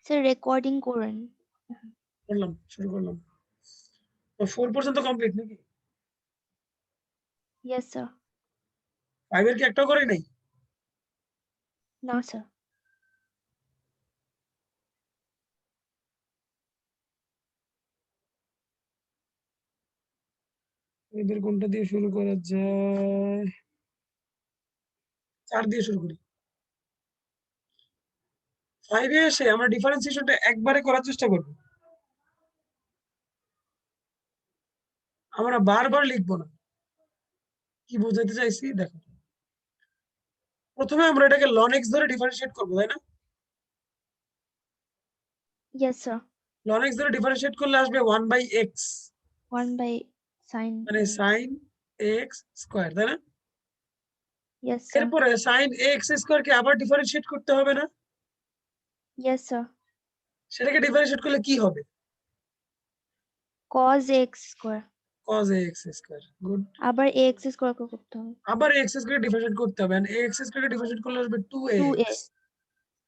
Sir recording করেন। করলাম, শুরু করলাম। তো 4 পর্যন্ত কমপ্লিট নাকি? Yes sir. 5 এর কি একটাও করেই নাই? না স্যার। এদের কোনটা দিয়ে শুরু করা যায়? 4 দিয়ে শুরু করি। 5 এ এসে আমরা ডিফারেন্সিয়েশনটা একবারে করার চেষ্টা করব। আমরা বারবার লিখব না। কি বোঝাতে চাইছি দেখো। প্রথমে আমরা এটাকে ln x ধরে ডিফারেনশিয়েট করব, তাই না? Yes sir. ln x ধরে ডিফারেনশিয়েট করলে আসবে 1/x 1/sin মানে sin x স্কয়ার, তাই না? Yes sir. এরপরে sin x স্কয়ার কে আবার ডিফারেনশিয়েট করতে হবে না? Yes sir. সেটাকে ডিফারেনশিয়েট করলে কি হবে? cos x square. cos x square. Good. আবার x স্কয়ার করতে হবে। আবার x স্কয়ার ডিফারেনশিয়েট করতে হবে। and x square K differentiate করলে আসবে 2x। 2a।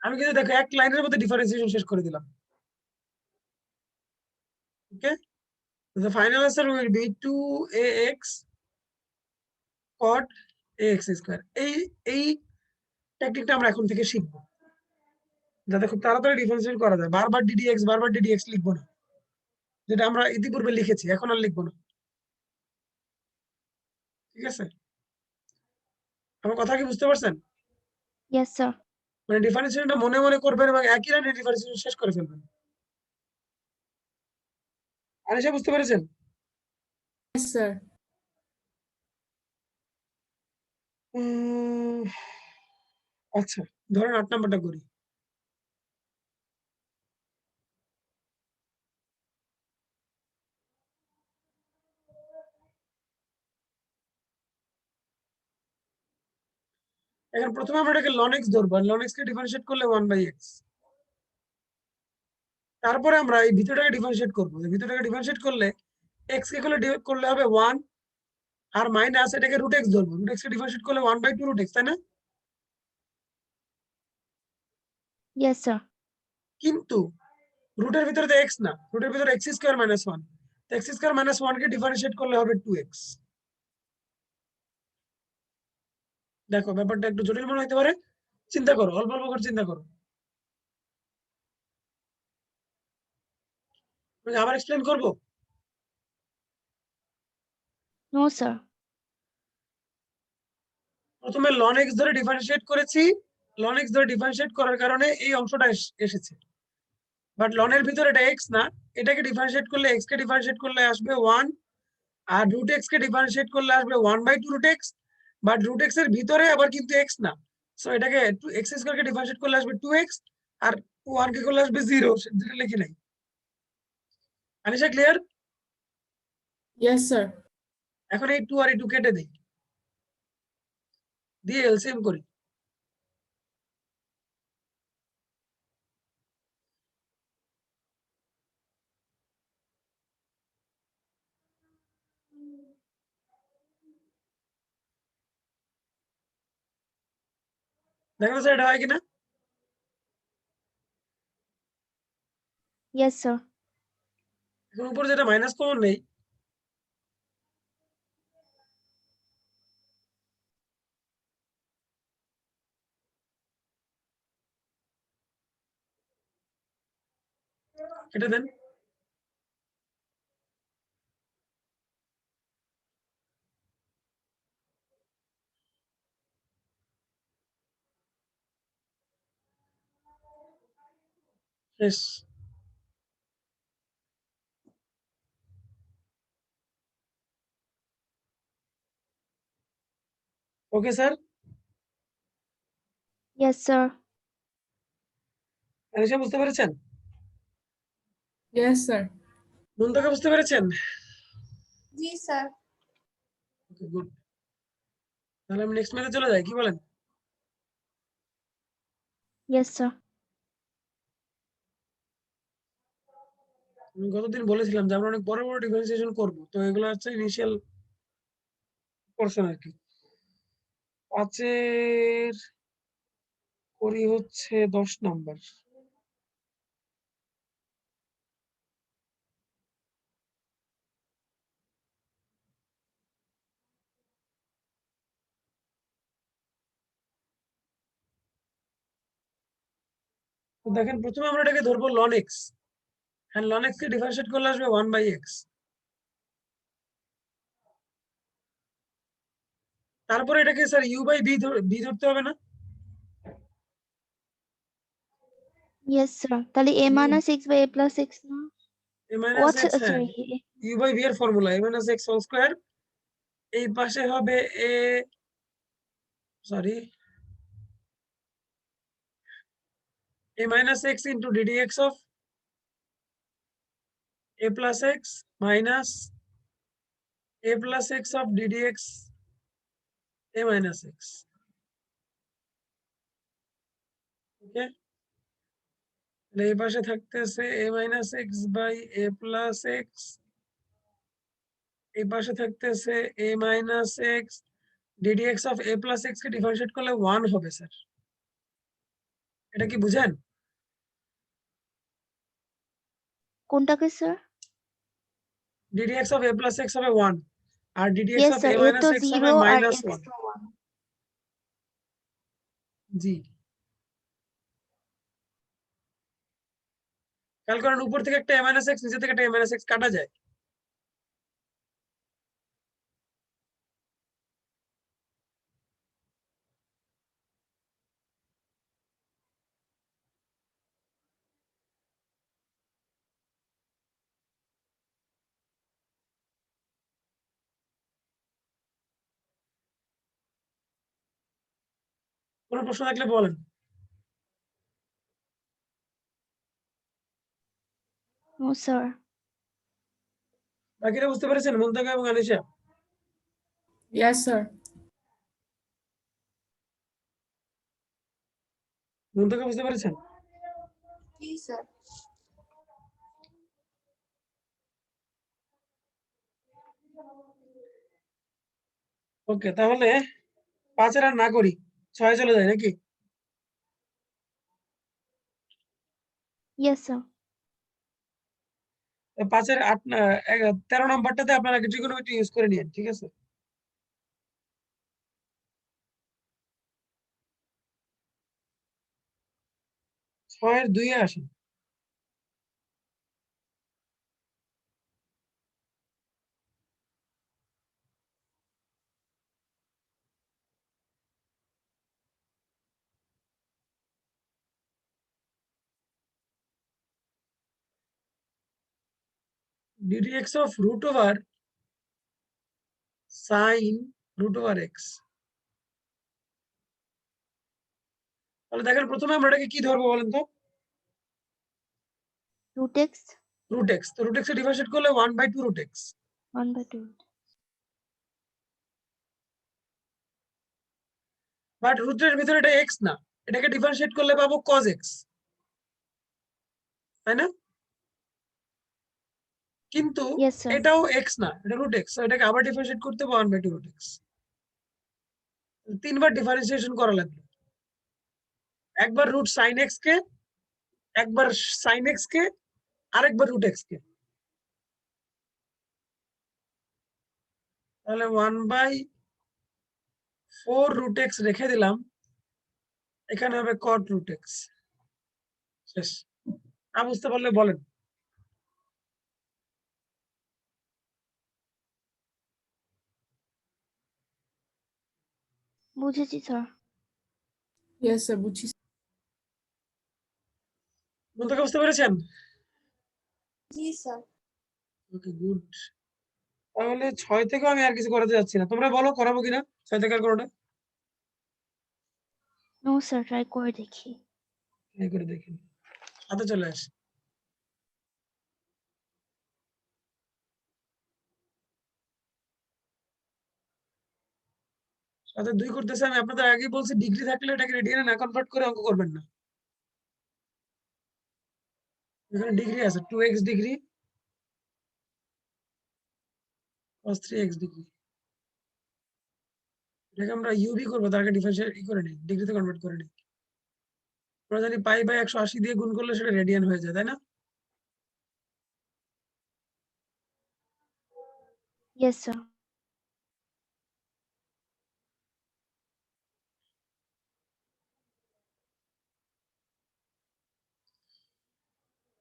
আমি কিন্তু দেখো এক লাইনের মধ্যে ডিফারেন্সিয়েশন শেষ করে দিলাম। ওকে? The final answer will be 2ax cot ax square. এই টেকনিকটা আমরা এখন থেকে শিখব। যাতে খুব তাড়াতাড়ি ডিফারেন্সিয়েট করা যায়। বারবার ddx লিখব না। যেটা আমরা ইতিপূর্বে লিখেছি, এখন আর লিখব না। ঠিক আছে? আমার কথা কি বুঝতে পারছেন? Yes sir. মানে ডিফারেন্সিয়েশনটা মনে মনে করবেন এবং একই লাইনে ডিফারেন্সিয়েশন শেষ করে ফেলবেন। আনিশা বুঝতে পেরেছেন? Yes, sir. আচ্ছা, ধরেন 8 নাম্বারটা করি। এখন প্রথমে আমরা এটাকে ln x ধরবো। আর ln x কে ডিফারেনশিয়েট করলে 1/x। তারপরে আমরা এই ভিতরটাকে ডিফারেনশিয়েট করব। এই ভিতরটাকে ডিফারেনশিয়েট করলে x কে করলে হবে 1 আর মাইনাস এটাকে √x ধরবো। √x কে ডিফারেনশিয়েট করলে 1/2 √x, তাই না? Yes sir. কিন্তু রুটের ভিতরে তো x না। রুটের ভিতরে x স্কয়ার মাইনাস 1। তো x স্কয়ার মাইনাস 1 কে ডিফারেনশিয়েট করলে হবে 2x। দেখো ব্যাপারটা একটু জটিল মনে হতে পারে। চিন্তা করো, অল্প অল্প করে চিন্তা করো। আমি আবার এক্সপ্লেইন করব? No sir. প্রথমে ln x ধরে ডিফারেনশিয়েট করেছি। ln x ধরে ডিফারেনশিয়েট করার কারণে এই অংশটা এসেছে। বাট ln এর ভিতরে এটা x না। এটাকে ডিফারেনশিয়েট করলে x কে ডিফারেনশিয়েট করলে আসবে 1 আর √x কে ডিফারেনশিয়েট করলে আসবে 1/2 √x। বাট √x এর ভিতরে আবার কিন্তু x না। সো এটাকে x স্কয়ার কে ডিফারেনশিয়েট করলে আসবে 2x আর 1 কে করলে আসবে 0, যেটা লিখি নাই। আনিশা ক্লিয়ার? Yes, sir. এখন এই 2 আর এই 2 কেটে দেই, দিয়ে এলসিএম করি। দেখো স্যার এটা হয় কিনা? Yes sir. এখন উপরে যেটা মাইনাস কমন নেই, কেটে দেন। শেষ। Okay sir? Yes sir. Anisha বুঝতে পেরেছেন? Yes, sir. মুনতাকা বুঝতে পেরেছেন? জি স্যার। Okay good. তাহলে আমি নেক্সট ম্যাচে চলে যাই, কি বলেন? Yes sir. আমি গতদিন বলেছিলাম যে আমরা অনেক বড় বড় ডিফারেন্সিয়েশন করব। তো এগুলো হচ্ছে ইনিশিয়াল পোরশন আর কি। 5 এর করি হচ্ছে 10 নাম্বার। তো দেখেন প্রথমে আমরা এটাকে ধরবো ln x, and ln x কে ডিফারেন্সিয়েট করলে আসবে 1/x। তারপরে এটাকে স্যার u/b ধরতে হবে না? Yes, sir. তাহলে a U- minus x by a plus x না? a minus What's x, হ্যাঁ, sorry? u/b এর formula a minus x whole square, এই পাশে হবে a, sorry, a minus x into ddx of a plus x minus a plus x of ddx a minus x। ওকে, এই পাশে থাকতেছে a minus x by a plus x, এই পাশে থাকতেছে a minus x ddx of a plus x কে differentiate করলে 1 হবে sir. এটা কি বুঝেন? কোনটাকে sir? ddx of a plus x হবে 1 আর ddx Yes, of sir. a a minus তো x হবে 0 আর minus x 1। তো 1. জি, খেয়াল করেন উপর থেকে একটা a minus x, নিচে থেকে একটা a minus x কাটা যায়। কোনো প্রশ্ন থাকলে বলেন। No, sir. বাকিরা বুঝতে পেরেছেন মুনতাকা এবং আনিশা? Yes, sir. মুনতাকা বুঝতে পেরেছেন? জি স্যার। ওকে, তাহলে 5 এর আর না করি, 6 চলে যায় নাকি? Yes, sir. 5 এর 13 নাম্বারটাতে আপনারা ট্রিগোনোমেট্রি ইউজ করে নিন, ঠিক আছে? ছয়ের 2 এ আসেন। ddx of root over sin root over x। তাহলে দেখেন প্রথমে আমরা এটাকে কি ধরবো বলেন তো? Root x root x। তো root x এ ডিফারেন্সিয়েট করলে 1/2 root x। 1/2. বাট রুটের ভিতরে এটা x না, এটাকে ডিফারেন্সিয়েট করলে পাবো cos x, তাই না? কিন্তু Yes, sir. এটাও x না, এটা root x, তো এটাকে আবার ডিফারেন্সিয়েট করতে হবে 1/2 root x। তিনবার ডিফারেন্সিয়েশন করা লাগবে, একবার রুট sin x কে, একবার sin x কে, আরেকবার root x কে। তাহলে 1/4 root x রেখে দিলাম, এখানে হবে cot root x। শেষ। না বুঝতে পারলে বলেন। বুঝেছি স্যার। Yes, sir. বুঝছি। বলতে বুঝতে পেরেছেন? জি স্যার। ওকে, গুড। তাহলে 6 থেকেও আমি আর কিছু করাতে যাচ্ছি না, তোমরা বলো করাবো কিনা 6 থেকে আর কোনোটা? নো স্যার, ট্রাই করে দেখি। এই করে দেখি, হাতে চলে আসে। সাথে 2 করতেছে, আমি আপনাদের আগেই বলছি ডিগ্রি থাকলে এটাকে রেডিয়ানে না কনভার্ট করে অঙ্ক করবেন না। এখানে ডিগ্রি আছে 2x degree cos 3x degree, এটাকে আমরা ইউবি করবো, তার আগে ডিফারেন্সিয়েট করে নিই, ডিগ্রিতে কনভার্ট করে নিই। আমরা জানি পাই বাই 180 দিয়ে গুণ করলে সেটা রেডিয়ান হয়ে যায়, তাই না? Yes, sir.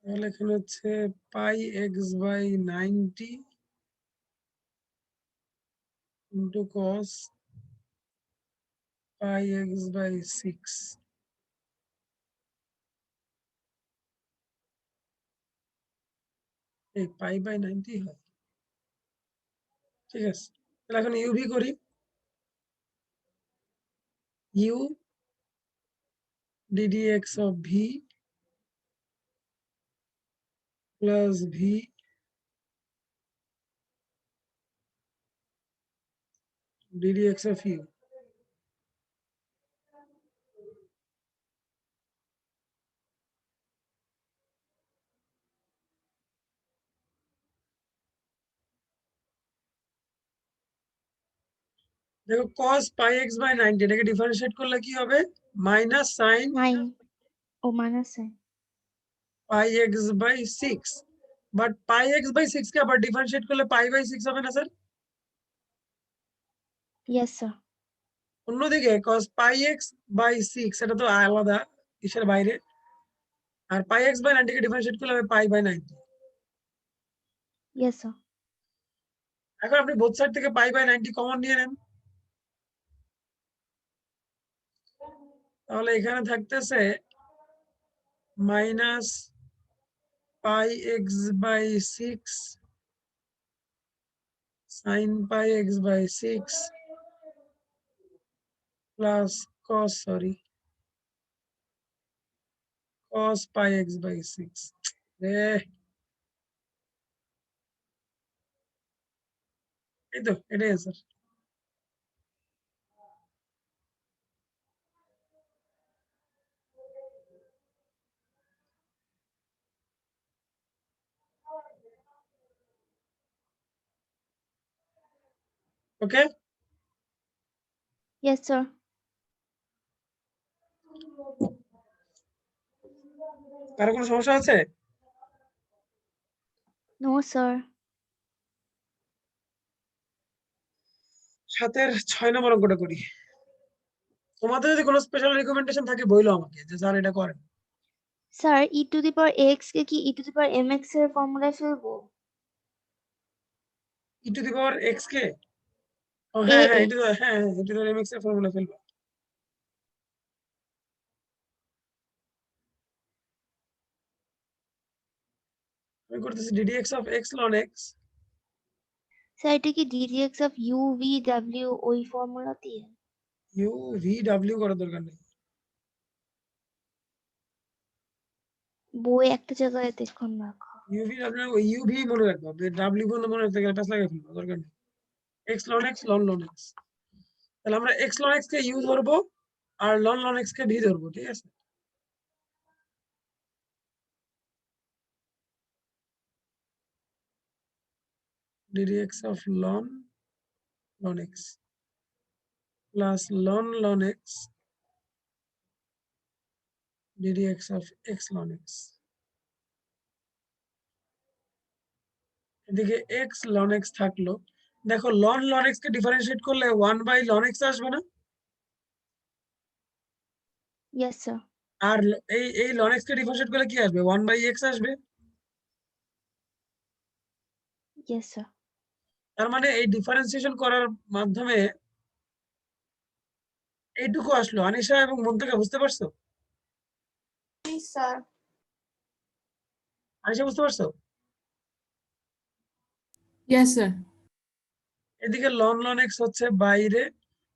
তাহলে এখানে হচ্ছে pi x by 90 into cos pi x by 6। এই পাই বাই 90 হয়, ঠিক আছে। তাহলে এখন ইউভি করি, you ddx of v plus v ddx of u। দেখো cos pi x by 90 এটাকে ডিফারেন্সিয়েট করলে কি হবে, মাইনাস সাইন 9 ও minus sine pi x by 6। But pi x by 6 কে আবার ডিফারেন্সিয়েট করলে pi by 6 হবে না স্যার? ইয়েস স্যার অন্যদিকে cos pi x by 6 এটা তো আলাদা, কিসের বাইরে, আর pi x by 90 K differentiate করলে হবে pi by 90। ইয়েস স্যার এখন আপনি বোথ সাইড থেকে pi by 90 কমন নিয়ে নেন, তাহলে এখানে থাকতেছে minus pi x by 6 sin pi x by 6 plus cos pi x by 6। এই তো এটাই স্যার। ওকে, ইয়েস স্যার কারো কোনো সমস্যা আছে? নো স্যার 7-এর 6 নম্বর অঙ্কটা করি। তোমাদের যদি কোনো স্পেশাল রিকমেন্ডেশন থাকে বইলো আমাকে, যে স্যার এটা করেন। Sir e to the power x কে কি e to the power m x এর ফর্মুলায় ফেলবো? ই টু দি পাওয়ার এক্স কে, ও হ্যাঁ হ্যাঁ, AX এটা তো হ্যাঁ হ্যাঁ, এটা তো এমএক্স এর ফর্মুলা ফেলবো। আমি করতেছি ddx of x ln x। Sir এটা কি ddx of U V W ওই ফর্মুলা দিয়ে? ইউ ভি ডাব্লিউ করার দরকার নেই। বই একটা জায়গায় দেখুন রাখো। ইউভি ডাব্লিউ, ওই ইউভি মনে রাখবো, ডাব্লিউ বন্ধ মনে রাখতে গেলে প্যাস লাগিয়ে ফেলবো, দরকার নেই। x ln x ln x, তাহলে আমরা x ln x কে ইউ ধরবো আর ln x কে ভি ধরবো, ঠিক আছে। ddx of ln x plus ln x ddx of x ln x। এদিকে x ln x থাকলো, দেখো ln x কে ডিফারেন্সিয়েট করলে 1/ln x আসবে না? ইয়েস স্যার আর এই ln x কে ডিফারেন্সিয়েট করলে কি আসবে, 1/x আসবে। ইয়েস স্যার তার মানে এই ডিফারেন্সিয়েশন করার মাধ্যমে এইটুকু আসলো। আনিশা এবং মন্তিকা বুঝতে পারছো? জি স্যার। আনিশা বুঝতে পারছো? Yes, sir. এদিকে ln x হচ্ছে বাইরে,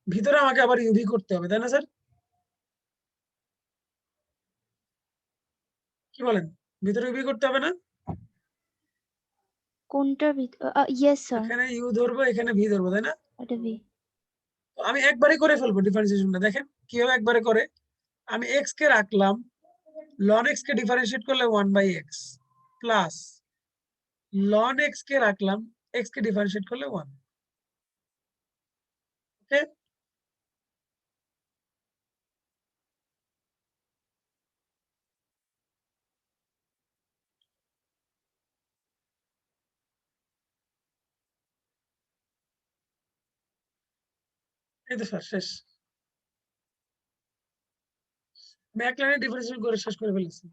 ভিতরে আমাকে আবার ইউভি করতে হবে, তাই না স্যার? কি বলেন, ভিতরে ইউভি করতে হবে না? কোনটার ভিতর? ইয়েস স্যার এখানে ইউ ধরবো, এখানে ভি ধরবো, তাই না? এটা ভি। তো আমি একবারই করে ফেলবো ডিফারেন্সিয়েশনটা। দেখেন কিভাবে একবারে করে, আমি x কে রাখলাম, ln x কে ডিফারেন্সিয়েট করলে 1/x প্লাস ln x কে রাখলাম, x কে ডিফারেন্সিয়েট করলে 1। ওকে, এই তো স্যার শেষ। আমি এক লাইনে ডিফারেন্সিয়েট করে শেষ করে ফেলেছি।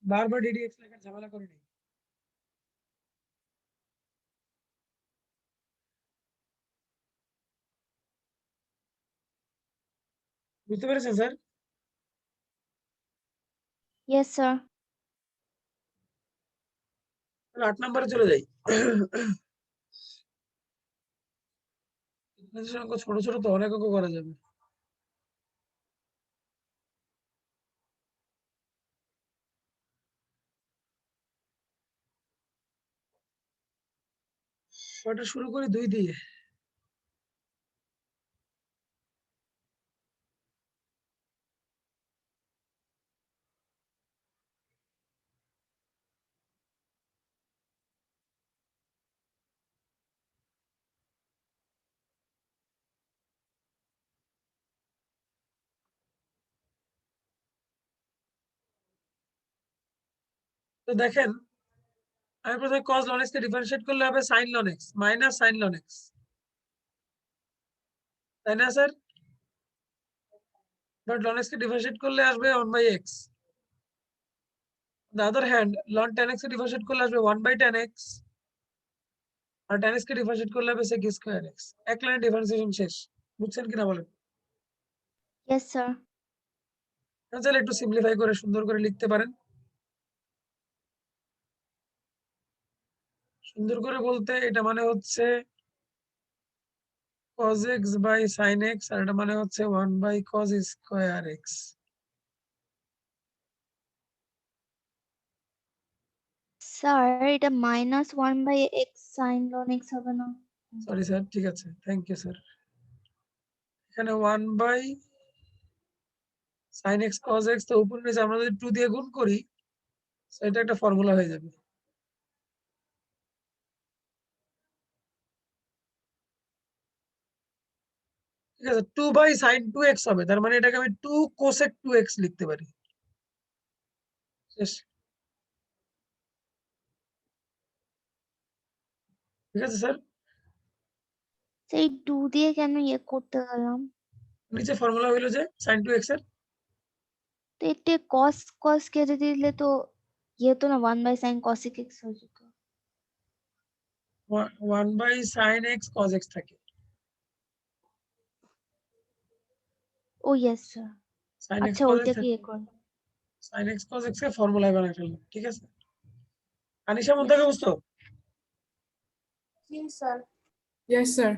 বারবার ডিডিএক্স লেখার ঝামেলা করে নেই। বুঝতে পেরেছেন স্যার? Yes, sir. তাহলে 8 নম্বরে চলে যাই। ইংরেজি অঙ্ক ছোট ছোট তো অনেক অঙ্ক করা যাবে। ওটা শুরু করি 2 দিয়ে। তো দেখেন, আমি প্রথমে cos ln x কে ডিফারেনশিয়েট করলে হবে sin ln x minus sin ln x, তাই না sir? But ln x K differentiate করলে আসবে 1/x। On the other hand, ln tan x K differentiate করলে আসবে 1/tan x, আর tan x কে differentiate করলে হবে sec স্কয়ার x। এক লাইনে ডিফারেন্সিয়েশন শেষ। বুঝছেন কিনা বলেন? Yes, sir. চাইলে একটু সিম্পলিফাই করে সুন্দর করে লিখতে পারেন। সুন্দর করে বলতে এটা মানে হচ্ছে cos x by sin x, আর এটা মানে হচ্ছে 1/cos স্কয়ার x। Sir, এটা -1/x sin ln x হবে না? সরি স্যার, ঠিক আছে, থ্যাংক ইউ স্যার। এখানে 1/sin x cos x, তো উপরে নিচে আমরা যদি 2 দিয়ে গুণ করি, এটা একটা ফর্মুলা হয়ে যাবে। ঠিক আছে, 2/sin 2x হবে, তার মানে এটাকে আমি 2 cosec 2x লিখতে পারি। শেষ। ঠিক আছে স্যার? সেই 2 দিয়ে কেন ইয়ে করতে গেলাম? নিচে ফর্মুলা হইলো যে sin 2x এর তো এতে cos কেটে দিলে তো ইয়ে তো না 1/sin cosec x হয়ে যেত। 1/sin x cos x থাকে। ও ইয়েস স্যার। sin x আচ্ছা cos x ওইটাকে থাকে। ইয়ে করুন। sin x cos x কে ফর্মুলায় বানাই ফেললাম। ঠিক আছে? আনিশা মন Yes, থেকে sir. বুঝতো? Yes, sir. Yes, sir.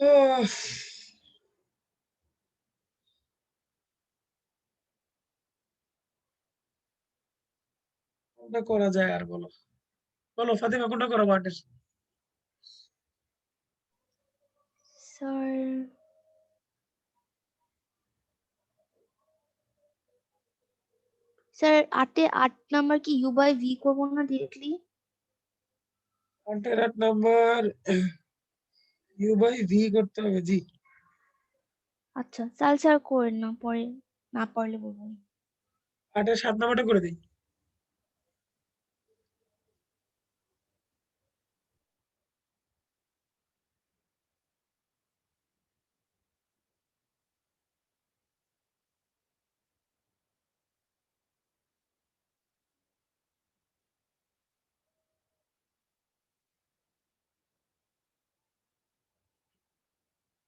আহ, কোনটা করা যায় আর বলো। বলো ফাতিমা, কোনটা করো বাটের? স্যার স্যার 8 নাম্বার কি u/v করবো না ডিরেক্টলি? বাটের 8 নাম্বার u/v করতে হবে, জি। আচ্ছা তাহলে স্যার করেন না, পরে না পারলে বলবো। 8 এর 7 নাম্বারটা করে দিই।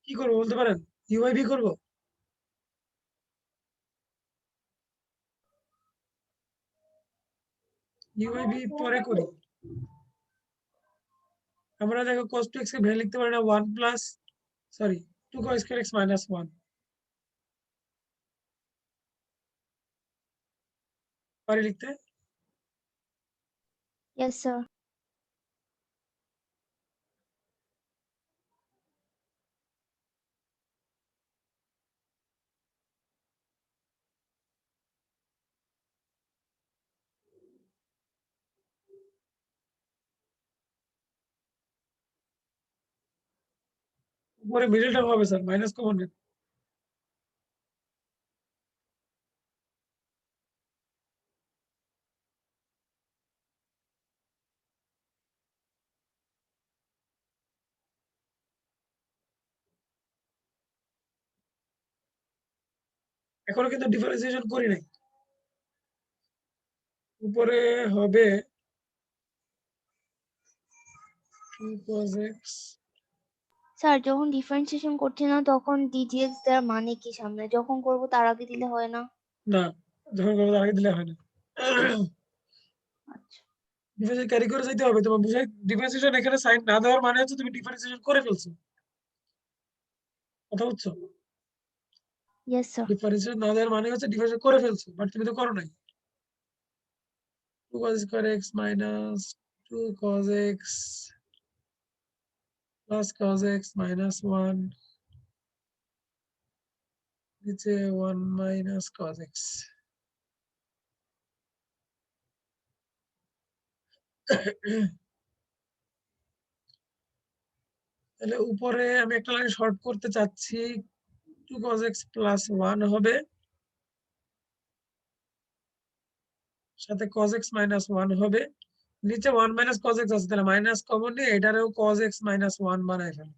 কি করবো বলতে পারেন? u/v করবো? u/v পরে করি। আমরা দেখো cos 2x কে ভেঙে লিখতে পারি না 1 plus, sorry, 2 cos square x minus 1 পারি লিখতে। Yes sir. উপরে মিডল টার্ম হবে স্যার, মাইনাস কমন নেই। এখনো কিন্তু ডিফারেন্সিয়েশন করি নাই। উপরে হবে 2 cos x। স্যার যখন ডিফারেন্সিয়েশন করছি না তখন ডিডিএক্স দেওয়ার মানে কি সামনে? যখন করব তার আগে দিলে হয় না? না, যখন করবো তার আগে দিলে হয় না। আচ্ছা ডিফারেন্সিয়েশন ক্যারি করে যেতে হবে। তোমার বুঝাই ডিফারেন্সিয়েশন এখানে সাইন না দেওয়ার মানে হচ্ছে তুমি ডিফারেন্সিয়েশন করে ফেলছো। কথা বুঝছো? Yes sir. ডিফারেন্সিয়েশন না দেওয়ার মানে হচ্ছে ডিফারেন্সিয়েশন করে ফেলছো, বাট তুমি তো করো নাই। 2 cos square x minus 2 cos x plus cos x minus 1 নিচে 1 minus cos x। তাহলে উপরে আমি একটা লাইন শর্ট করতে চাচ্ছি, 2 cos x plus 1 হবে, সাথে cos x minus 1 হবে, নিচে 1 minus cos x আছে, তাহলে মাইনাস কমন নিয়ে এটারেও cos x minus 1 বানাই ফেলো।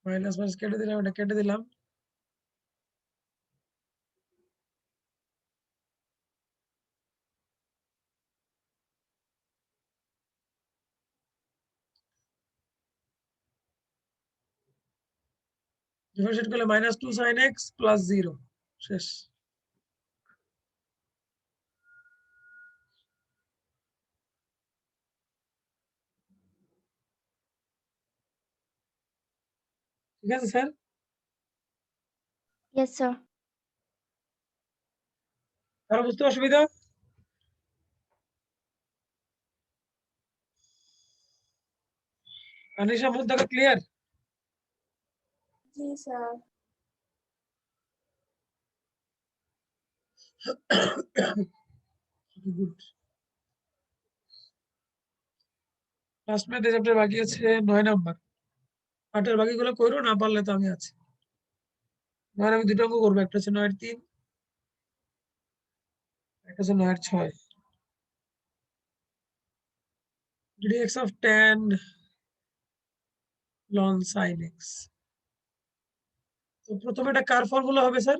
মাইনাস মাইনাস কেটে দিলাম, এটা কেটে দিলাম। ডিফারেন্সিয়েট করলে মাইনাস 2 sin x প্লাস 0 শেষ। ঠিক আছে স্যার? Yes sir. কারো বুঝতে অসুবিধা? আনিশা মুদ্দাটা ক্লিয়ার? জি sir. Good. Last math chapter বাকি আছে 9 নাম্বার। 8 এর বাকিগুলো করো, না পারলে তো আমি আছি। 9 আমি দুটো অঙ্ক করবো, একটা হচ্ছে 9 এর 3, একটা হচ্ছে 9 এর 6। dx of tan ln sin x। তো প্রথমে এটা কার ফর্মুলা হবে স্যার?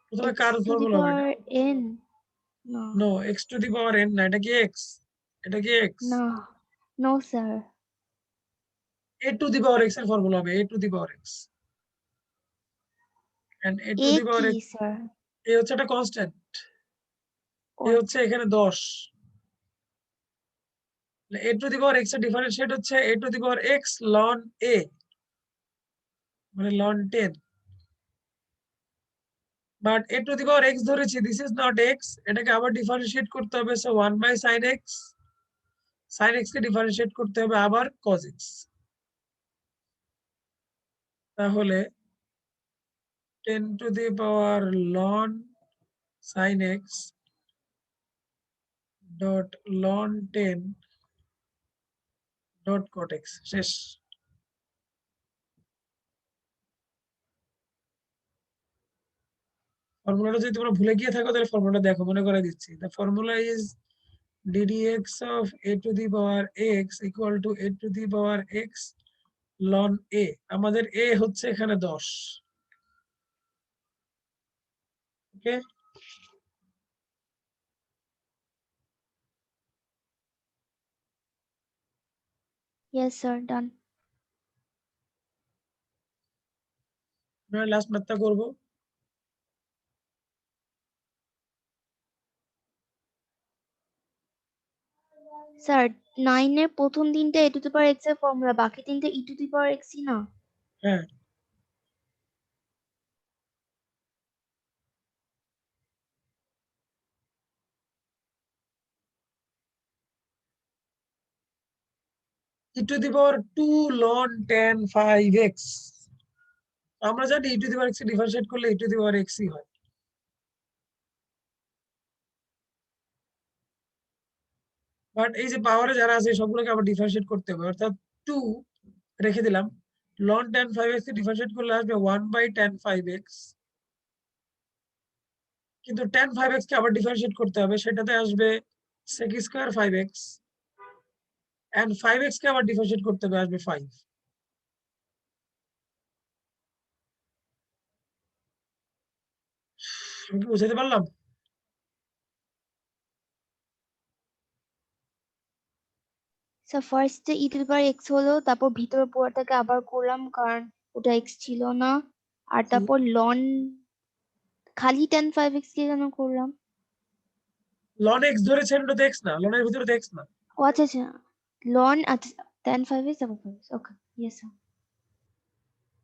প্রথমে কার x to the ফর্মুলা হবে এটা? power n না no, x to the power n না, এটা কি x? এটা কি x? না no sir. a to the power x এর ফর্মুলা হবে, a to the power x। and a to a the power কি x, স্যার? a হচ্ছে একটা কনস্ট্যান্ট, a হচ্ছে এখানে 10। a to the power x এর ডিফারেন্সিয়েট হচ্ছে a to the power x ln a, মানে ln 10। But a to the power x ধরেছি, this is not x, এটাকে আবার ডিফারেন্সিয়েট করতে হবে, so 1 by sin x। sin x কে differentiate করতে হবে আবার cos x। তাহলে 10 to the power ln sin x dot ln 10 dot cot x শেষ। ফর্মুলাটা যদি তোমরা ভুলে গিয়ে থাকো তাহলে ফর্মুলাটা দেখো, মনে করে দিচ্ছি। The formula is ddx of a to the power x equal to a to the power x ln a। আমাদের a হচ্ছে এখানে 10। ওকে, ইয়েস স্যার ডান। আমরা লাস্ট ম্যাথটা করব। স্যার 9 এর প্রথম তিনটে a to the power x এর ফর্মুলা, বাকি তিনটে e to the power x ই না? হ্যাঁ, e to the power 2 ln tan 5x। আমরা জানি e to the power x differentiate করলে e to the power x ই হয়। বাট এই যে পাওয়ারে যারা আছে সবগুলোকে আবার ডিফারেন্সিয়েট করতে হবে, অর্থাৎ 2 রেখে দিলাম, ln tan 5x কে ডিফারেন্সিয়েট করলে আসবে 1 বাই tan 5x। কিন্তু tan 5x কে আবার ডিফারেন্সিয়েট করতে হবে, সেটাতে আসবে sec square 5x and 5x কে আবার ডিফারেন্সিয়েট করতে হবে, আসবে 5। আমি কি বুঝাতে পারলাম? স্যার ফার্স্টে ই টু দি পাওয়ার এক্স হলো, তারপর ভিতরে পুরোটাকে আবার করলাম কারণ ওটা এক্স ছিল না, আর তারপর লন খালি tan 5x কে কেন করলাম? ln x ধরেছেন, ওটা তো x না, ln এর ভিতরে তো x না। ও আচ্ছা আচ্ছা, লন আচ্ছা tan 5x তারপর 5x, ওকে ইয়েস স্যার।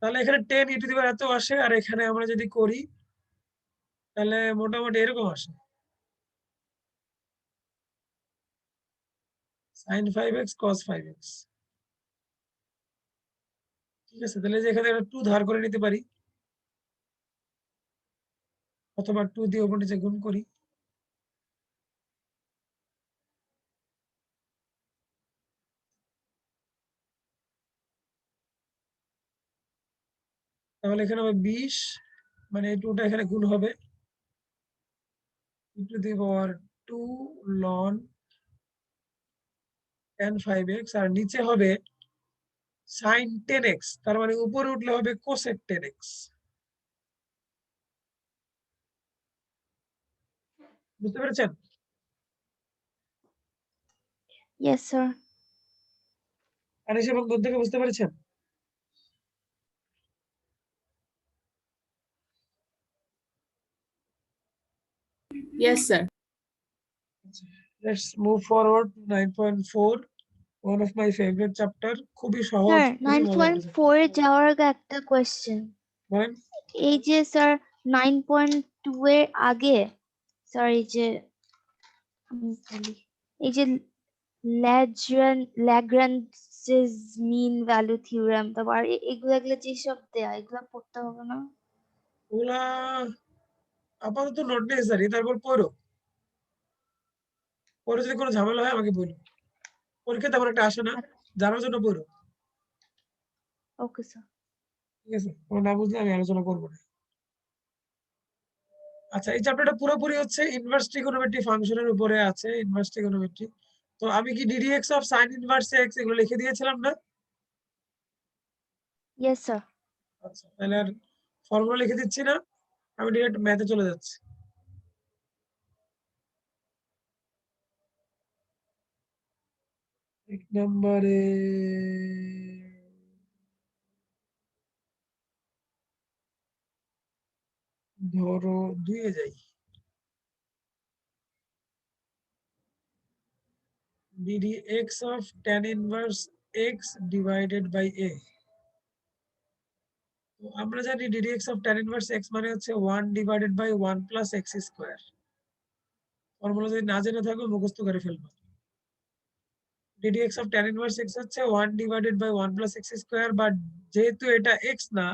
তাহলে এখানে 10 e টু দি পাওয়ার এত আসে, আর এখানে আমরা যদি করি তাহলে মোটামুটি এরকম আসে, sin 5x cos 5x। ঠিক আছে, তাহলে যে এখানে 2 ধার করে নিতে পারি, অথবা 2 দিয়ে উপর নিচে গুণ করি। তাহলে এখানে হবে 20, মানে এই 2টা এখানে গুণ হবে, e two the power 2 ln tan 5x, আর নিচে হবে sin 10x, তার মানে উপরে উঠলে হবে cosec 10x। বুঝতে পেরেছেন? Yes sir. আনিস এবং থেকে বুঝতে পেরেছেন? Yes, sir. Let's move forward to 9.4, one of my favorite chapter, খুবই সহজ, স্যার খুবই মজার একটা chapter। 9.4 এ যাওয়ার আগে একটা কোয়েশ্চেন, বলেন। এই যে স্যার 9.2 এর আগে, স্যার এই যে আমি বলি, এই যে ল্যাগ্রাঞ্জেস মিন ভ্যালু থিওরেম, তারপর এগুলো যেসব দেয়া, এগুলো পড়তে হবে না? ওগুলা আপাতত নট নেসেসারি, তারপর পড়ো, পরে যদি কোনো ঝামেলা হয় আমাকে বলো, পরীক্ষা তেমন একটা আসে না, জানার জন্য পড়ো। Okay sir. ঠিক আছে, কোনো না বুঝলে আমি আলোচনা করবো না। আচ্ছা, এই চ্যাপ্টারটা পুরোপুরি হচ্ছে ইনভার্স ট্রিগোনোমেট্রি ফাংশনের উপরে আছে, ইনভার্স ট্রিগোনোমেট্রি। তো আমি কি ddx of sine inverse x এগুলো লিখে দিয়েছিলাম না? Yes sir. আচ্ছা, তাহলে আর ফর্মুলা লিখে দিচ্ছি না, আমি ডিরেক্ট ম্যাথে চলে যাচ্ছি। এক নম্বরে ধরো 2 এ যাই, ddx of tan inverse x divided by a। তো আমরা জানি ddx of tan inverse x মানে হচ্ছে 1 divided by 1 plus x square। Formula যদি না জেনে থাকো মুখস্থ করে ফেলবো। ddx of tan inverse x হচ্ছে 1 divided by 1 plus x square, but যেহেতু এটা x না,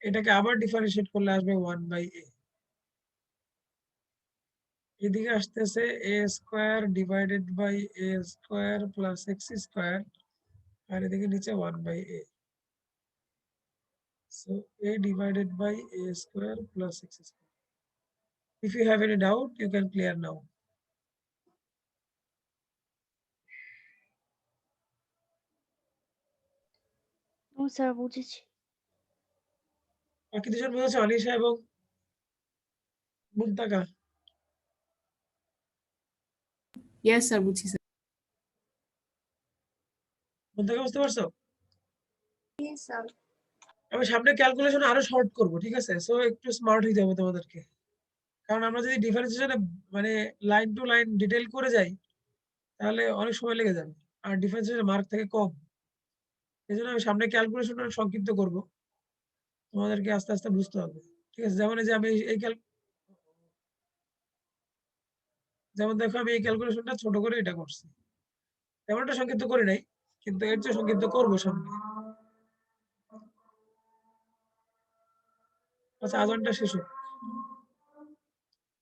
এটাকে আবার ডিফারেন্সিয়েট করলে আসবে 1 by a। এদিকে আসতেছে a square divided by a square plus x square, আর এদিকে নিচে 1 by a। So a divided by a square plus x square. If you have any doubt, you can clear now. ও sir বুঝেছি। বাকি দুজন বুঝেছে, অনিশা এবং মুনতাকা? Yes, sir. বুঝছি, sir. মুনতাকা বুঝতে পারছো? Yes, sir. আমি সামনে ক্যালকুলেশন আরো শর্ট করব, ঠিক আছে? সো একটু স্মার্ট হইতে হবে তোমাদেরকে, কারণ আমরা যদি ডিফারেন্সিয়েশনে মানে লাইন টু লাইন ডিটেইল করে যাই তাহলে অনেক সময় লেগে যাবে, আর ডিফারেন্সিয়েশনের মার্ক থাকে কম। এজন্য আমি সামনে ক্যালকুলেশনটা সংক্ষিপ্ত করব, তোমাদেরকে আস্তে আস্তে বুঝতে হবে। ঠিক আছে, যেমন এই যে আমি যেমন দেখো আমি এই ক্যালকুলেশনটা ছোট করে এটা করছি, তেমনটা সংক্ষিপ্ত করি নাই, কিন্তু এর চেয়ে সংক্ষিপ্ত করবো সামনে। আচ্ছা, আজানটা শেষ হোক,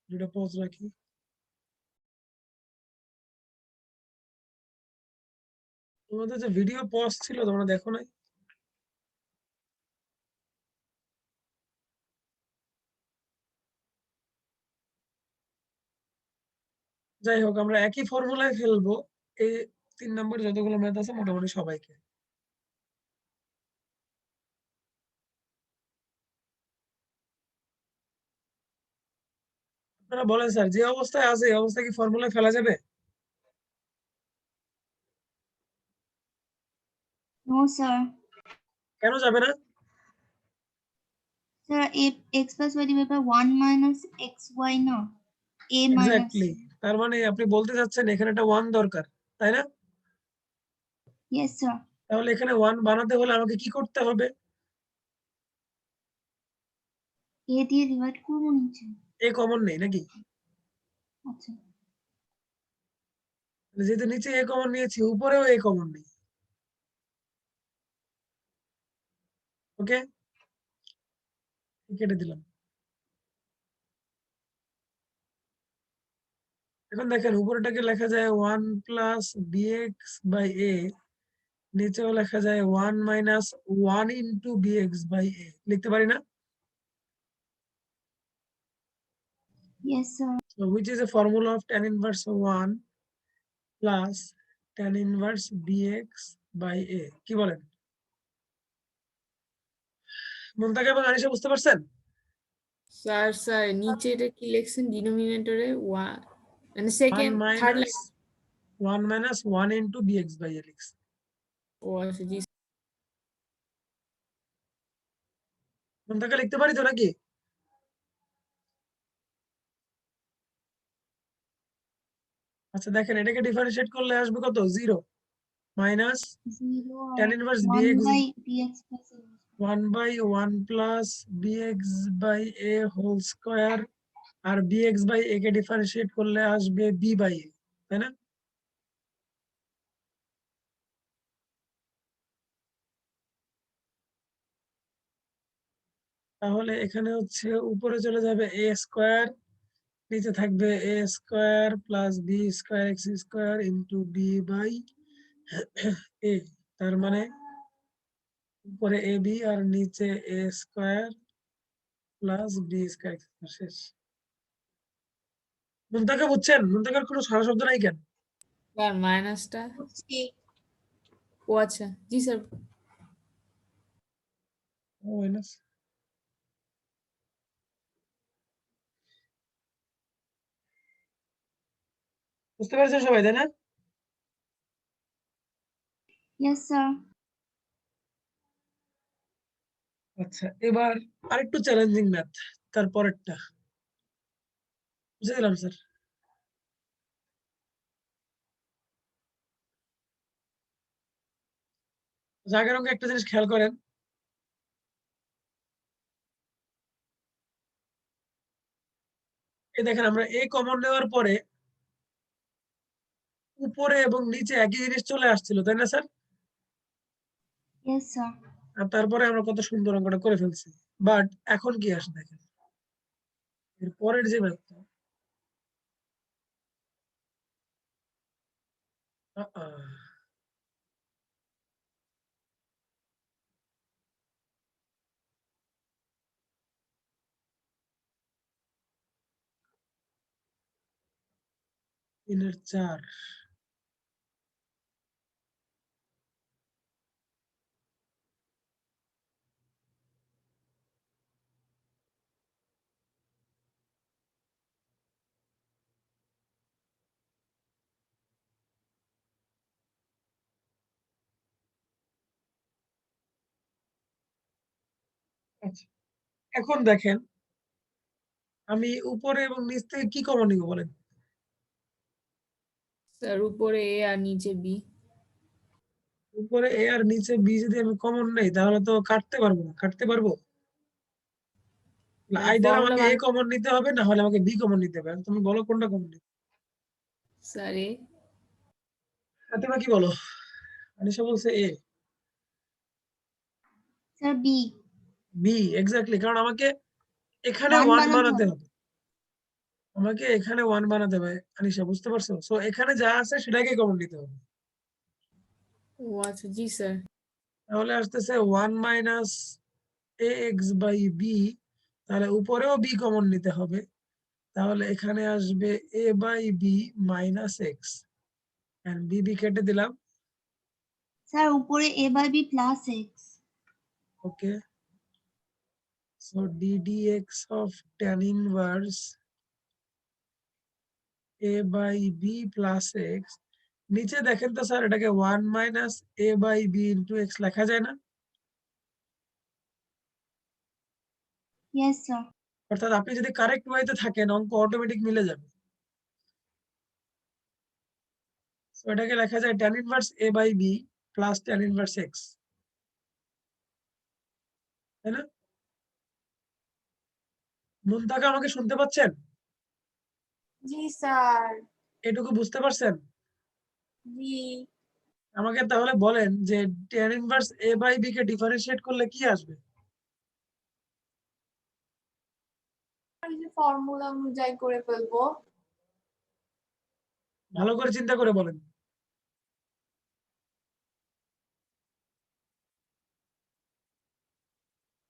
দুটো পজ রাখি। তোমাদের যে ভিডিও পজ ছিল তোমরা দেখো নাই? যাই হোক আমরা একই ফর্মুলায় ফেলবো এই 3 নম্বর যতগুলো ম্যাথ আছে মোটামুটি সবাইকে। আপনারা বলেন স্যার যে অবস্থায় আছে এই অবস্থায় কি ফর্মুলায় ফেলা যাবে? No sir. কেন যাবে না? Sir x plus y divided by 1 minus xy না a minus এক্স্যাক্টলি, তার মানে আপনি বলতে চাচ্ছেন এখানে একটা 1 দরকার, তাই না? yes sir। তাহলে এখানে 1 বানাতে হলে আমাকে কি করতে হবে? a দিয়ে ডিভাইড করব নিচে। এ কমন নেই নাকি? আচ্ছা যেহেতু নিচে এ কমন নিয়েছি উপরেও এ কমন নেই। ওকে, কেটে দিলাম। এখন দেখেন উপরেটাকে লেখা যায় 1 প্লাস bx বাই a, নিচেও লেখা যায় 1 minus 1 into bx by a, লিখতে পারি না? yes sir। So which is a formula of tan inverse 1 plus tan inverse bx by a, কি বলেন? মুনতাকা এবং আনিশা বুঝতে পারছেন? স্যার নিচে এটা কি লিখছেন ডিনোমিনেটরে 1 মানে 1 second third minus 1 minus 1 into bx by a লিখছি। ও আচ্ছা জি মুনতাকা লিখতে পারি তো নাকি? আচ্ছা দেখেন এটাকে ডিফারেন্সিয়েট করলে আসবে কত? 0 minus 0 tan R inverse 1 bx by dx plus a 1 by 1 plus bx by a whole square, আর bx by a কে ডিফারেন্সিয়েট করলে আসবে b by a, তাই না? তাহলে এখানে হচ্ছে উপরে চলে যাবে a স্কয়ার, নিচে থাকবে a square plus b square x square into b by a, তার মানে উপরে ab আর নিচে a square plus b square শেষ। মুনতাকা বুঝছেন? মুনতাকার কোনো সারা শব্দ নাই কেন? স্যার মাইনাসটা বুঝছি। ও আচ্ছা জি স্যার মাইনাস বুঝতে পারছেন সবাই, তাই না? yes sir। আচ্ছা এবার আরেকটু চ্যালেঞ্জিং ম্যাথ, তারপরেরটা বুঝে দিলাম স্যার। জায়গার অঙ্কে একটা জিনিস খেয়াল করেন, এই দেখেন আমরা এ কমন নেওয়ার পরে উপরে এবং নিচে একই জিনিস চলে আসছিল, তাই না স্যার? yes sir। আর তারপরে আমরা কত সুন্দর অঙ্কটা করে ফেলছি। বাট এখন কি আসে দেখেন, এর পরের যে ম্যাথটা, তিনের 4, আচ্ছা এখন দেখেন আমি উপরে এবং নিচ থেকে কি কমন নিব বলেন? স্যার উপরে এ আর নিচে বি উপরে এ আর নিচে বি যদি আমি কমন নেই তাহলে তো কাটতে পারবো না, কাটতে পারবো? আইদার ফর্মুলা আমাকে এ কমন নিতে হবে না হলে আমাকে বি কমন নিতে হবে, তুমি বলো কোনটা কমন নিতে? স্যার এ তোমরা কি বলো? আনিশা বলছে এ। স্যার b বি এক্স্যাক্টলি, কারণ আমাকে এখানে 1 1 বানাতে বানাতে হবে। হবে, আমাকে এখানে 1 বানাতে হবে। আনিশা বুঝতে পারছো? সো এখানে যা আছে সেটাকে কমন নিতে হবে। ও আচ্ছা জি স্যার তাহলে আসতেছে 1 মাইনাস ax বাই বি, তাহলে উপরেও বি কমন নিতে হবে, তাহলে এখানে আসবে a by b minus x and b কেটে দিলাম। স্যার উপরে a by b plus x. Okay, so ddx of tan inverse a by b plus x, নিচে দেখেন তো স্যার এটাকে 1 minus a by b into x লেখা যায় না? Yes sir. অর্থাৎ আপনি যদি কারেক্ট ওয়েতে থাকেন অঙ্ক অটোমেটিক মিলে যাবে। সো এটাকে লেখা যায় tan inverse a by b plus tan inverse x, তাই না? মুনতাকা আমাকে শুনতে পাচ্ছেন? জি স্যার। এটুকু বুঝতে পারছেন? জি। আমাকে তাহলে বলেন যে tan inverse a by b কে ডিফারেন্সিয়েট করলে কি আসবে? এই যে ফর্মুলা অনুযায়ী করে ফেলবো। ভালো করে চিন্তা করে বলেন।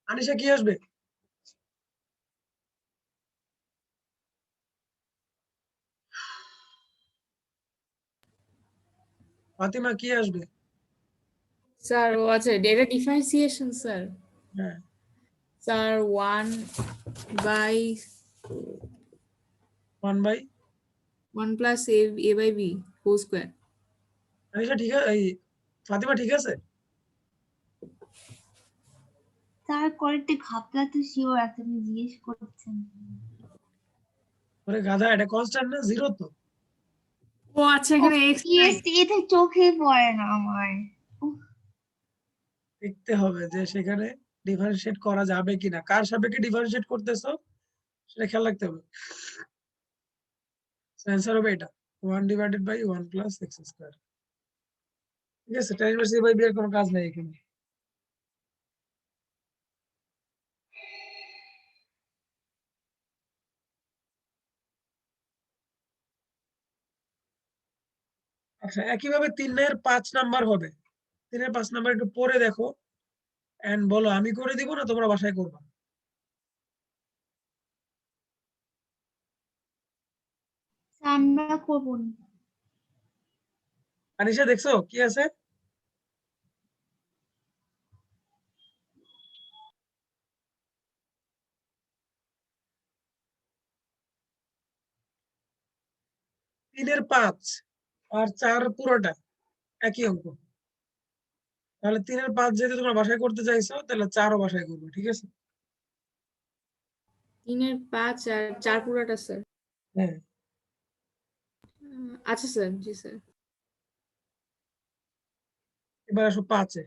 আনিশা কি আসবে? ফাতিমা কি আসবে? স্যার ও আচ্ছা ডেটা ডিফারেন্সিয়েশন স্যার। হ্যাঁ, sir 1 by 1 by, 1 plus a by b whole square. Anisha ঠিক আছে, এই ফাতিমা ঠিক আছে? স্যার কয়েকটি ঘাপলা তো শিওর আছে, আপনি জিজ্ঞেস করছেন। ওরে গাধা, এটা কনস্ট্যান্ট না, জিরো তো। ও আচ্ছা এখানে x নাই। এটা চোখে পড়ে না আমার। দেখতে হবে যে সেখানে ডিফারেন্সিয়েট করা যাবে কিনা, কার সাপেক্ষে ডিফারেন্সিয়েট করতেছো সেটা খেয়াল রাখতে হবে। অ্যান্সার হবে এটা 1 divided by 1 plus x square. ঠিক আছে, tan inverse a by b এর কোনো কাজ নাই এখানে। আচ্ছা, একইভাবে 3 এর 5 নাম্বার হবে। 3 এর 5 নাম্বার একটু পরে দেখো এন্ড বলো আমি করে দিব না তোমরা বাসায় করবা। স্যার আমরা করবো না। আনিশা দেখছো কি আছে? তিনের 5 আর 4 পুরোটা একই অঙ্ক। তাহলে 3-এর 5 যেহেতু তোমরা বাসায় করতে চাইছো তাহলে 4ও বাসায় করবে, ঠিক আছে? 3 এর 5 আর 4 পুরোটা স্যার। হ্যাঁ, আচ্ছা স্যার, জি স্যার। এবার আসো 5-এ।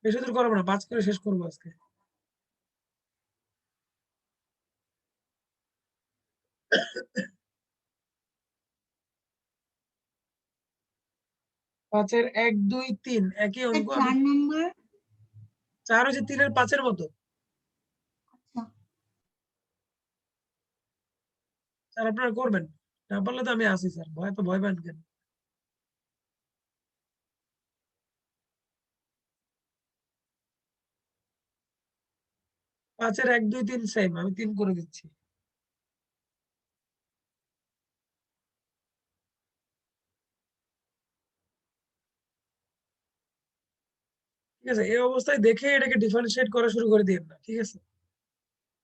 বেশি দূর করবো না, 5 করে শেষ করবো আজকে। পাঁচের 1 2 3 একই অঙ্ক। আমি 4 নাম্বার। 4 হচ্ছে 3-এর 5-এর মতো। আচ্ছা 4 আপনারা করবেন, না পারলে তো আমি আসি স্যার, ভয় পান কেন? পাঁচের 1 2 3 সেম, আমি 3 করে দিচ্ছি। ঠিক আছে, এই অবস্থায় দেখে এটাকে ডিফারেন্সিয়েট করা শুরু করে দিন না, ঠিক আছে?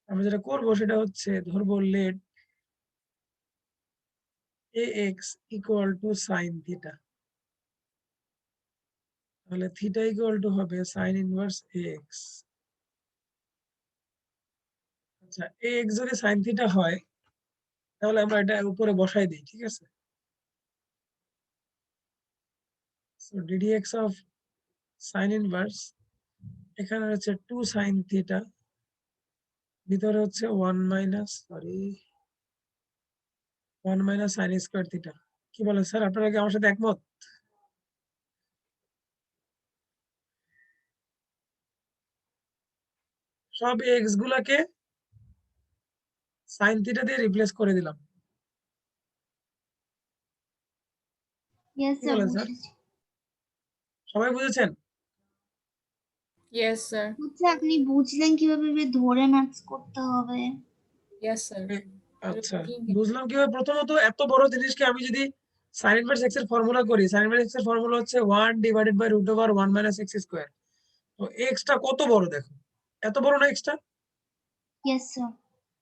আমি যেটা করবো সেটা হচ্ছে ধরবো let ax equal to sine theta. তাহলে থিটা ইকুয়াল টু হবে সাইন ইনভার্স ax। আচ্ছা, ax যদি সাইন থিটা হয় তাহলে আমরা এটা উপরে বসাই দিই, ঠিক আছে? So ddx of sine inverse, এখানে হচ্ছে 2 সাইন থিটা, ভিতরে হচ্ছে 1 মাইনাস সাইন স্কয়ার থিটা। কি বলেন স্যার, আপনারা কি আমার সাথে একমত? সব এক্স গুলাকে সাইন থিটা দিয়ে রিপ্লেস করে দিলাম। ইয়েস কি স্যার বলেন স্যার, বুঝেছি। সবাই বুঝেছেন? Yes, sir. হচ্ছে আপনি বুঝলেন কিভাবে যে ধরে ম্যাথস করতে হবে? Yes, sir. আচ্ছা, Looking- বুঝলাম কিভাবে। প্রথমত এত বড় জিনিসকে আমি যদি sin inverse x এর ফর্মুলা করি, sin inverse x এর ফর্মুলা হচ্ছে 1 ডিভাইডেড বাই √1 - x স্কয়ার। তো x টা কত বড় দেখো, এত বড় না x টা? Yes sir.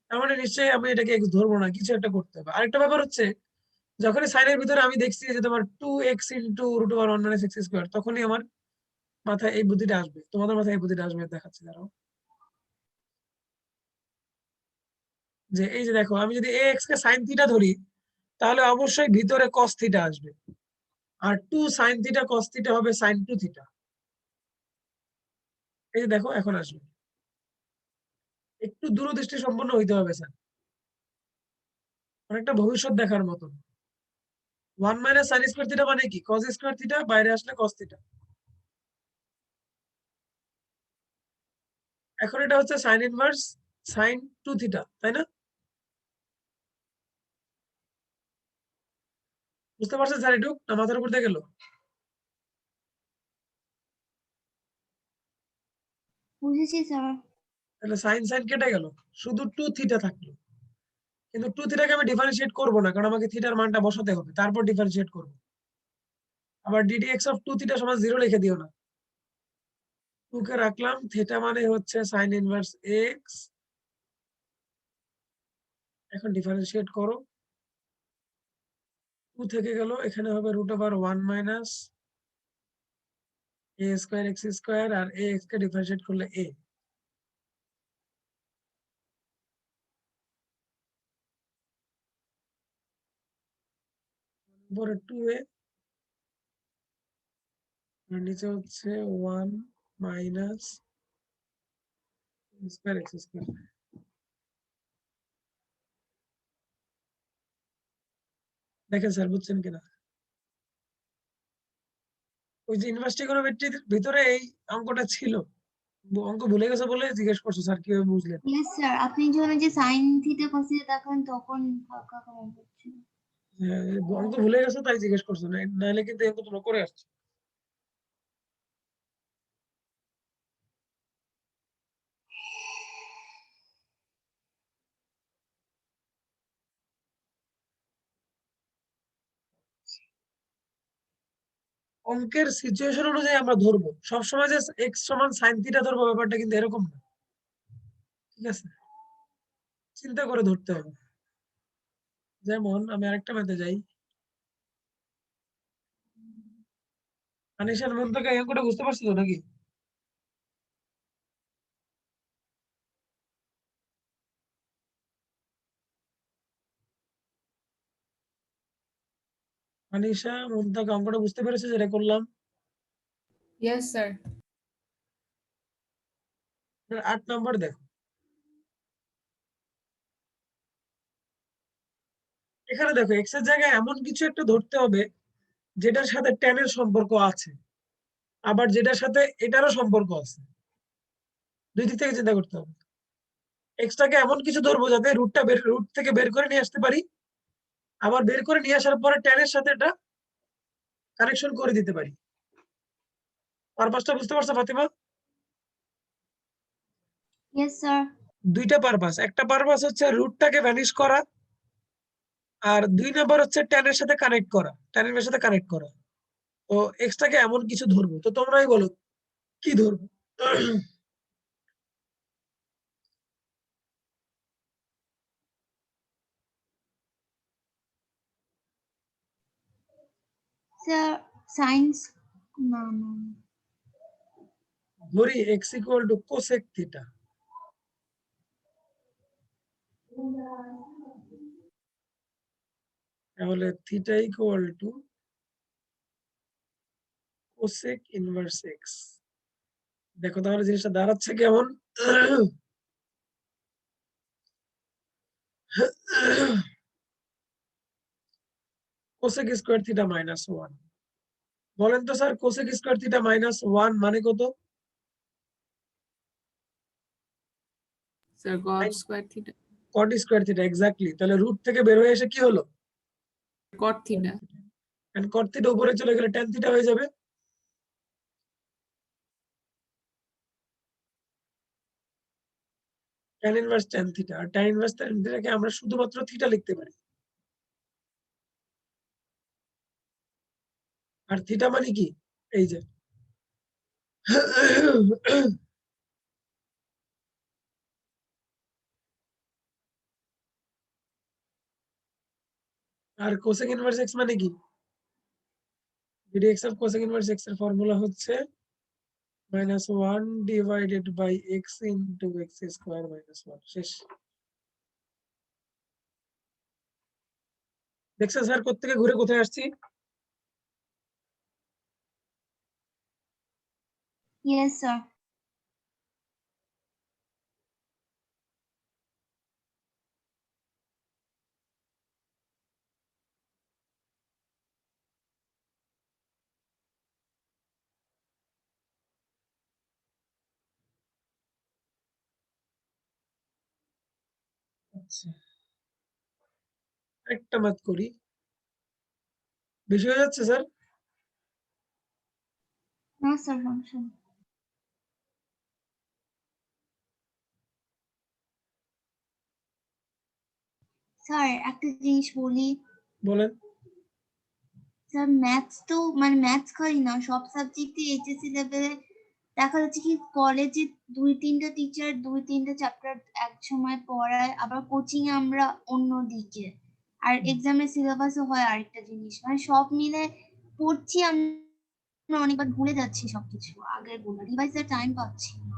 তার মানে নিশ্চয়ই আমি এটাকে x ধরবো না, কিছু একটা করতে হবে। আরেকটা ব্যাপার হচ্ছে যখনই সাইনের ভিতরে আমি দেখছি যে তোমার 2x * √1 - x স্কয়ার, তখনই আমার মাথায় এই বুদ্ধিটা আসবে, তোমাদের মাথায় এই বুদ্ধিটা আসবে, দেখাচ্ছি দাঁড়াও। যে এই যে দেখো, আমি যদি ax কে sin থিটা ধরি, তাহলে অবশ্যই ভিতরে cos থিটা আসবে, আর 2 sin থিটা cos থিটা হবে sin 2 থিটা। এই যে দেখো এখন আসবে। একটু দূরদৃষ্টি সম্পন্ন হইতে হবে স্যার, অনেকটা ভবিষ্যৎ দেখার মতন। 1 - sin স্কয়ার থিটা মানে কি? cos স্কয়ার থিটা, বাইরে আসলে cos থিটা। এখন এটা হচ্ছে sin ইনভার্স sin 2 থিটা, তাই না? বুঝতে পারছেন স্যার একটু, না মাথার উপর দিয়ে গেল? বুঝেছি স্যার। তাহলে sin কেটে গেল, শুধু 2 থিটা থাকলো। কিন্তু 2 থিটাকে আমি ডিফারেন্সিয়েট করব না, কারণ আমাকে থিটার মানটা বসাতে হবে, তারপর ডিফারেন্সিয়েট করব। আবার ddx of 2 থিটা সমান 0 লিখে দিও না। 2 কে রাখলাম, থিটা মানে হচ্ছে sin ইনভার্স x। এখন ডিফারেন্সিয়েট করো, 2 থেকে গেল, এখানে হবে √1 - a স্কয়ার x স্কয়ার, আর ax কে ডিফারেন্সিয়েট করলে a। উপরে 2a, আর নিচে হচ্ছে 1 - স্কয়ার x স্কয়ার। দেখেন স্যার বুঝছেন কিনা? ওই যে ইনভার্স ট্রিগোনোমেট্রির ভিতরে এই অঙ্কটা ছিল, অঙ্ক ভুলে গেছে বলে জিজ্ঞেস করছো স্যার কিভাবে বুঝলেন। ইয়েস স্যার, আপনি যখন যে সাইন থিটা কস থিটা দেখান তখন হালকা মনে পড়ছিল। হ্যাঁ, অঙ্ক ভুলে গেছো তাই জিজ্ঞেস করছো, নাহলে কিন্তু এই অঙ্ক তোমরা করে আসছো। অঙ্কের সিচুয়েশন অনুযায়ী আমরা ধরবো, সবসময় যে এক্স সমান সাইন থিটা ধরবো ব্যাপারটা কিন্তু এরকম না, ঠিক আছে? চিন্তা করে ধরতে হবে। যেমন আমি আরেকটা ম্যাথে যাই। আনিশার মন থেকে এই অঙ্কটা বুঝতে পারছো তো নাকি? আনিশা মন থেকে অঙ্কটা বুঝতে পেরেছে যেটা করলাম? Yes, sir. 8 নম্বর দেখো, এখানে দেখো এক্স এর জায়গায় এমন কিছু একটা ধরতে হবে যেটার সাথে tan এর সম্পর্ক আছে, আবার যেটার সাথে এটারও সম্পর্ক আছে। দুই দিক থেকে চিন্তা করতে হবে। এক্সটাকে এমন কিছু ধরবো যাতে রুট থেকে বের করে নিয়ে আসতে পারি, আবার বের করে নিয়ে আসার পরে tan এর সাথে এটা কানেকশন করে দিতে পারি। পারপাসটা বুঝতে পারছো ফাতিমা? Yes sir. দুইটা পারপাস, একটা পারপাস হচ্ছে রুটটাকে ভ্যানিশ করা, আর 2 নাম্বার হচ্ছে tan এর সাথে কানেক্ট করা, tan এর সাথে কানেক্ট করা। তো এক্সটাকে এমন কিছু ধরবো, তো তোমরাই বলো কি ধরবো? স্যার সাইন্স না না ধরি x = cosec থিটা, তাহলে থিটা = cosec ইনভার্স x। দেখো তাহলে জিনিসটা দাঁড়াচ্ছে কেমন? cosec square theta -1। বলেন তো স্যার, cosec স্কয়ার থিটা -1 মানে কত? Sir, cot square theta. cot square theta, exactly. তাহলে রুট থেকে বের হয়ে এসে কি হলো? Cot theta. And cot theta উপরে চলে গেলে tan থিটা হয়ে যাবে। tan ইনভার্স tan থিটা, আর tan ইনভার্স tan থিটাকে আমরা শুধুমাত্র থিটা লিখতে পারি। আর থিটা মানে কি, এই যে আর কোসেক ইনভার্স x মানে কি, dx of cosec inverse x এর ফর্মুলা হচ্ছে -1 divided by x into x square minus 1। শেষ। দেখছেন স্যার কোত্থেকে ঘুরে কোথায় আসছি? Yes, sir. আচ্ছা, একটা মাত করি, বেশি হয়ে যাচ্ছে sir? No, sir, function. Sir একটা জিনিস বলি, বলেন। স্যার ম্যাথস তো মানে ম্যাথস খালি না, সব সাবজেক্টে এইচএসসি লেভেলে দেখা যাচ্ছে কি কলেজে 2-3টা টিচার 2-3টা চ্যাপ্টার এক সময় পড়ায়, আবার কোচিং এ আমরা অন্য দিকে, আর এক্সামের সিলেবাসও হয় আরেকটা জিনিস, মানে সব মিলে পড়ছি আমরা অনেকবার ভুলে যাচ্ছি সবকিছু আগের গুলো, রিভাইজের টাইম পাচ্ছি না।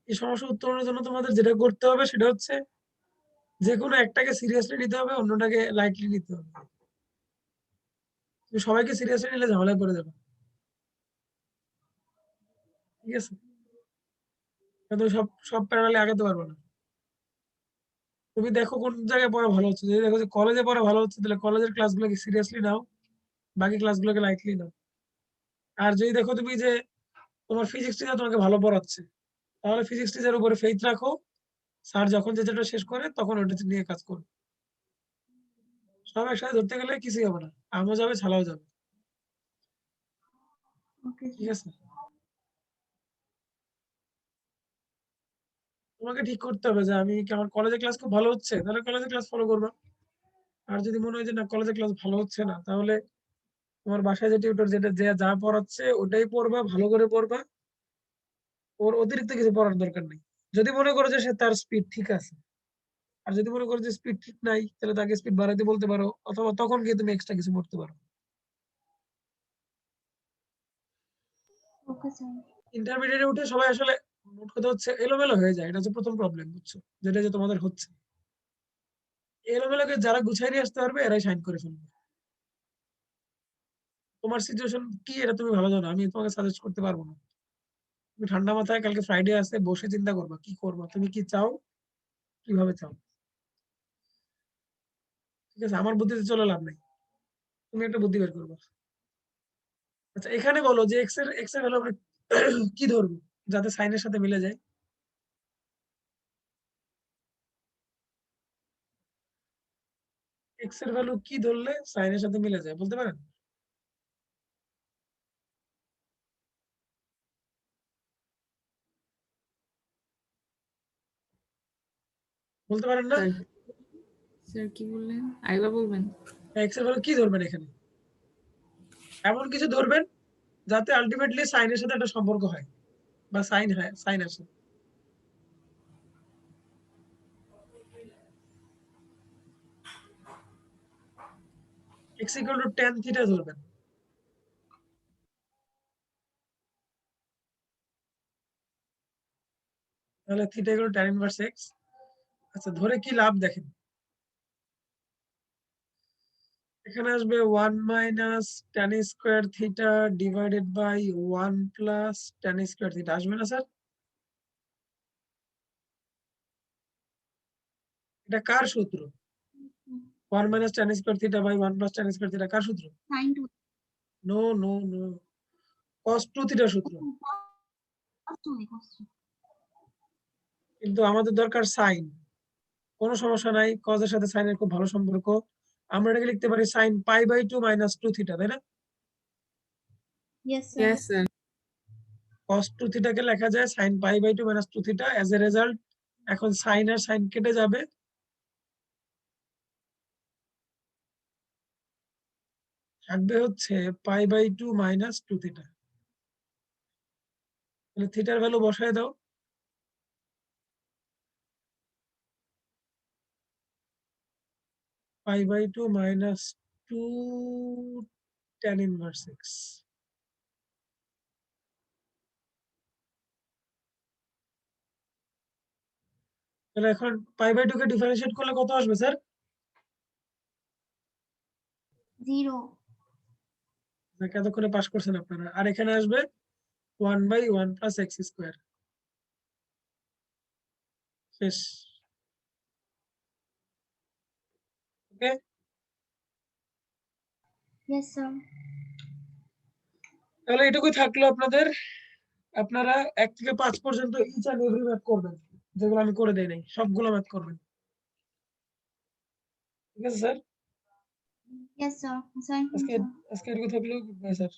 এই সমস্যা উত্তরণের জন্য তোমাদের যেটা করতে হবে সেটা হচ্ছে যে কোনো একটাকে সিরিয়াসলি নিতে হবে, অন্যটাকে লাইটলি নিতে হবে। তুমি সবাইকে সিরিয়াসলি নিলে ঝামেলায় পড়ে যাবে, ঠিক আছে? তুমি সব সব প্যারালালে আগাতে পারবে না। তুমি দেখো কোন জায়গায় পড়া ভালো হচ্ছে, যদি দেখো যে কলেজে পড়া ভালো হচ্ছে তাহলে কলেজের ক্লাসগুলোকে সিরিয়াসলি নাও, বাকি ক্লাসগুলোকে লাইটলি নাও। আর যদি দেখো তুমি যে তোমার ফিজিক্স টিচার তোমাকে ভালো পড়াচ্ছে, তাহলে ফিজিক্স টিচারের উপরে ফেইথ রাখো, স্যার যখন যেটা শেষ করে তখন ওটা নিয়ে কাজ করো। সব একসাথে ধরতে গেলে কিছুই হবে না, আমও যাবে ছালাও যাবে, ওকে ঠিক আছে? তোমাকে ঠিক করতে হবে যে আমি কি আমার কলেজে ক্লাস খুব ভালো হচ্ছে, তাহলে কলেজে ক্লাস ফলো করবা। আর যদি মনে হয় যে না কলেজে ক্লাস ভালো হচ্ছে না, তাহলে তোমার বাসায় যে টিউটর যেটা যে যা পড়াচ্ছে ওটাই পড়বা, ভালো করে পড়বা, ওর অতিরিক্ত কিছু পড়ার দরকার নেই। যদি মনে করো যে সে তার স্পিড ঠিক আছে, আর যদি মনে করো যে স্পিড ঠিক নাই, তাহলে তাকে স্পিড বাড়াইতে বলতে পারো, অথবা তখন গিয়ে তুমি এক্সট্রা কিছু পড়তে পারো। Okay sir. ইন্টারমিডিয়েটে উঠে সবাই আসলে মোট কথা হচ্ছে এলোমেলো হয়ে যায়, এটা হচ্ছে প্রথম প্রবলেম, বুঝছো? যেটা যে তোমাদের হচ্ছে, এলোমেলোকে যারা গুছাই নিয়ে আসতে পারবে এরাই সাইন করে ফেলবে। তোমার সিচুয়েশন কি এটা তুমি ভালো জানো, আমি তোমাকে সাজেস্ট করতে পারবো না। তুমি ঠান্ডা মাথায় কালকে ফ্রাইডে আছে বসে চিন্তা করবা কি করবা, তুমি কি চাও, কিভাবে চাও, ঠিক আছে? আমার বুদ্ধিতে চলে লাভ নাই, তুমি একটা বুদ্ধি বের করবা। আচ্ছা এখানে বলো যে এক্স এর ভ্যালু আমরা কি ধরবো যাতে সাইনের সাথে মিলে যায়? এক্স এর ভ্যালু কি ধরলে সাইনের সাথে মিলে যায় বলতে পারেন? বলতে পারেন না? স্যার স্যার কি বললেন, আরেকবার বলবেন? এক্স এর ভ্যালু কি ধরবেন এখানে? এমন কিছু ধরবেন যাতে আলটিমেটলি সাইনের সাথে একটা সম্পর্ক হয় বা সাইন হয়, সাইন আসে। x equal to tan theta ধরবেন, তাহলে theta equal to tan inverse x। আচ্ছা ধরে কি লাভ দেখেন, এখানে আসবে 1 minus tan square theta divided by 1 plus tan square theta, আসবে না স্যার? এটা কার সূত্র? 1 minus tan square theta by 1 plus tan square theta কার সূত্র? Sine to no no no, cos 2 theta সূত্র। কিন্তু আমাদের দরকার সাইন, কোনো সমস্যা নাই, cos এর সাথে সাইনের খুব ভালো সম্পর্ক, আমরা এটাকে লিখতে পারি sin pi by 2 minus 2 theta, তাই না? Yes sir. Yes sir. cos 2 থিটাকে লেখা যায় sin pi by 2 minus 2 theta. As a result এখন সাইন আর সাইন কেটে যাবে, থাকবে হচ্ছে পাই বাই 2 মাইনাস 2 থিটা। তাহলে থিটার ভ্যালু বসায় দাও। Pi by 2 minus 2 tan inverse x। তাহলে এখন পাই বাই 2 কে ডিফারেন্সিয়েট করলে কত আসবে স্যার? 0। নাকি এতক্ষণে পাস করছেন আপনারা? আর এখানে আসবে 1/1 প্লাস এক্স স্কোয়ার। শেষ। ওকে, Yes, sir. তাহলে এটুকুই থাকলো আপনাদের। আপনারা 1 থেকে 5 পর্যন্ত ইচ এন্ড এভরি ম্যাথ করবেন, যেগুলো আমি করে দেই নাই সবগুলো ম্যাথ করবেন। ঠিক আছে sir? Yes, sir. Thank you, আজকে sir. আজকে এটুকু থাকলো। Good bye sir.